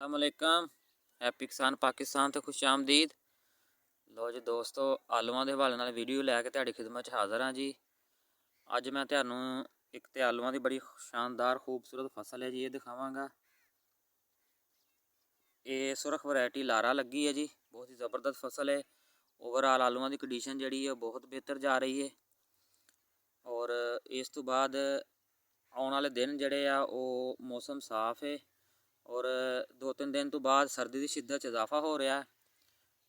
अस्सलामुअलैकुम। हैप्पी किसान पाकिस्तान तो खुश आमदीद। लो जी दोस्तों, आलूआं दे हवाले नाल वीडियो लैके तुहाडी खिदमत च हाज़र हाँ जी। अज मैं तुहानूं एक तो आलूआं दी बड़ी शानदार खूबसूरत फसल है जी, ये दिखावांगा। ये सुरख वैरायटी लारा लगी है जी, बहुत ही ज़बरदस्त फसल है। ओवरऑल आलूआं दी कंडीशन जिहड़ी है बहुत बेहतर जा रही है। और इस तो बाद आने वाले दिन जिहड़े आ वो मौसम साफ है और 2-3 दिन तो बाद सर्दी की शिद्दत इजाफा हो रहा है।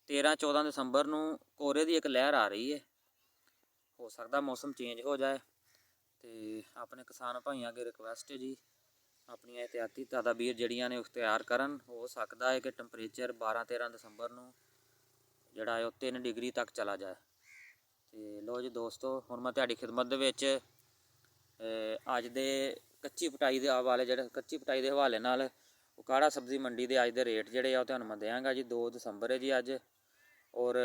13-14 दसंबर ਨੂੰ कोहरे की एक लहर आ रही है, हो सकता मौसम चेंज हो जाए। तो अपने किसान भाइयों अगे रिक्वेस्ट है जी, अपनी एहतियाती तदाबीर जड़ियाँ ने इख्तियार करन। हो सकता है कि टंपरेचर 12-13 दसंबर ਨੂੰ ਜਿਹੜਾ ਹੈ ਉਹ 3 डिग्री तक चला जाए। तो लो जी दोस्तों, हुण मैं तुहाडी खिदमत दे विच अज दे कच्ची पटाई दे हवाले कच्ची पटाई के हवाले नाल उकाड़ा सब्जी मंडी के अज के रेट जोड़े आ तुहानूं मैं देंगा जी। 2 दसंबर है जी अज। और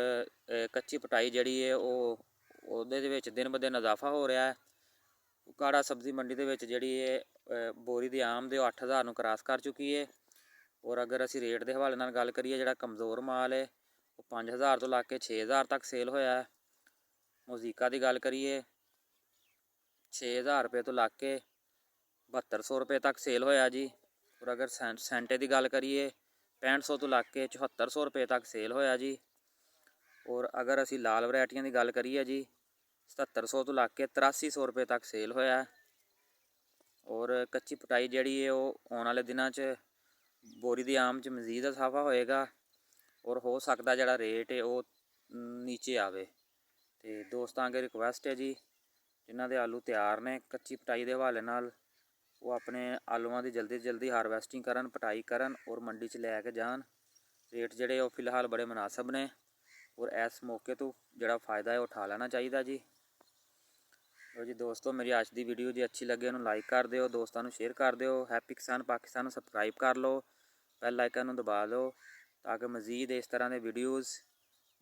कच्ची पटाई जिहड़ी है ਉਹਦੇ ਦੇ ਵਿੱਚ दिन ब दिन इजाफा हो रहा है। उकाड़ा सब्जी मंडी ਦੇ ਵਿੱਚ ਜਿਹੜੀ है बोरी ਦੀ आम ਦੇ 8000 ਨੂੰ क्रॉस कर चुकी है। और अगर असी रेट के हवाले नाल गल करिए, जिहड़ा कमज़ोर माल है वो 5000 तो लग के 6000 तक सेल होया है। मोजीका की गल करिए 6000 रुपये तो लग के 7200 रुपये तक सेल होया जी। और अगर सेंटे की गल करिए 6500 तो लग के 7400 रुपये तक सेल होया जी। और अगर असी लाल वरायटियां की गल करिए जी 7700 तो लग के 8300 रुपये तक सेल होया। और कच्ची पटाई जिहड़ी है वो आने वाले दिनों च बोरी दी आम च मजीद इजाफा होएगा और हो सकता जिहड़ा रेट है वो नीचे आवे। तो दोस्तों अगे रिक्वेस्ट है जी, जिन्हां दे आलू तैयार ने कच्ची पटाई के हवाले नाल वो अपने आलूआं की जल्दी जल्दी हारवैसटिंग करन, पटाई करन और मंडी च लैके जान। रेट जिहड़े वो फिलहाल बड़े मुनासब ने और इस मौके तो जिहड़ा फ़ायदा है वो उठा लेना चाहिए जी। तो जी दोस्तों, मेरी अज की वीडियो जो अच्छी लगे उन्होंने लाइक कर दिओ, दोस्तों शेयर कर दिओ। हैप्पी किसान पाकिस्तान सबसक्राइब कर लो, बैल आइकन दबा लो ताकि मजीद इस तरह के वीडियोज़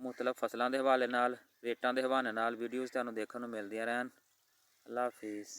मुख्तलिफ फसलों के हवाले नाल रेटां के हवाले नाल वीडियोज़ तुहानूं देखने को मिलदियां रहन। अल्लाह हाफिज़।